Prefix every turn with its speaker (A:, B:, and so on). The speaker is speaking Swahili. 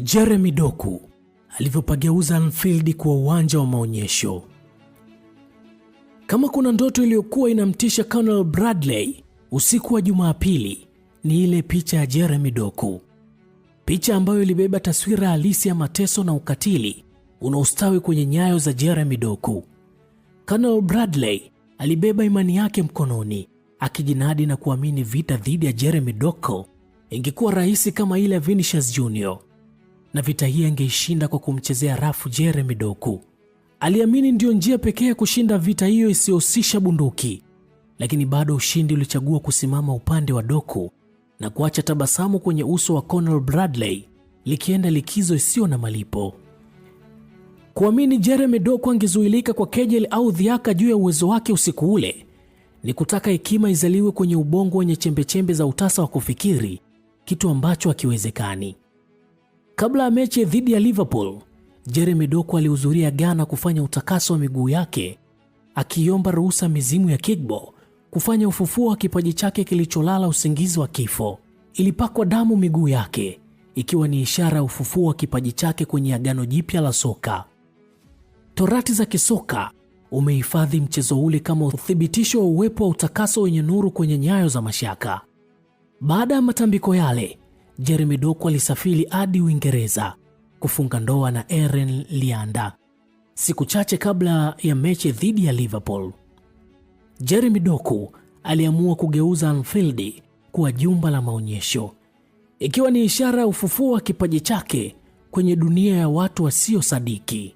A: Jeremy Doku alivyopageuza Anfield kuwa uwanja wa maonyesho. Kama kuna ndoto iliyokuwa inamtisha Colonel Bradley usiku wa Jumapili, ni ile picha ya Jeremy Doku. Picha ambayo ilibeba taswira halisi ya mateso na ukatili unaostawi kwenye nyayo za Jeremy Doku. Colonel Bradley alibeba imani yake mkononi, akijinadi na kuamini vita dhidi ya Jeremy Doku ingekuwa rahisi kama ile ya Vinicius Jr. na vita hii angeishinda kwa kumchezea rafu Jeremy Doku. Aliamini ndio njia pekee ya kushinda vita hiyo isiyohusisha bunduki, lakini bado ushindi ulichagua kusimama upande wa Doku na kuacha tabasamu kwenye uso wa Colonel Bradley likienda likizo isiyo na malipo. Kuamini Jeremy Doku angezuilika kwa kejeli au dhiaka juu ya uwezo wake usiku ule ni kutaka hekima izaliwe kwenye ubongo wenye chembechembe za utasa wa kufikiri, kitu ambacho hakiwezekani. Kabla ya mechi dhidi ya Liverpool, Jeremy Doku alihudhuria Ghana kufanya utakaso wa miguu yake, akiomba ruhusa mizimu ya Kigbo kufanya ufufuo wa kipaji chake kilicholala usingizi wa kifo. Ilipakwa damu miguu yake, ikiwa ni ishara ya ufufuo wa kipaji chake kwenye agano jipya la soka. Torati za kisoka umehifadhi mchezo ule kama uthibitisho wa uwepo wa utakaso wenye nuru kwenye nyayo za mashaka. Baada ya matambiko yale, Jeremy Doku alisafiri hadi Uingereza kufunga ndoa na Eren Lianda siku chache kabla ya mechi dhidi ya Liverpool. Jeremy Doku aliamua kugeuza Anfield kuwa jumba la maonyesho, ikiwa ni ishara ya ufufuo wa kipaji chake kwenye dunia ya watu wasiosadiki.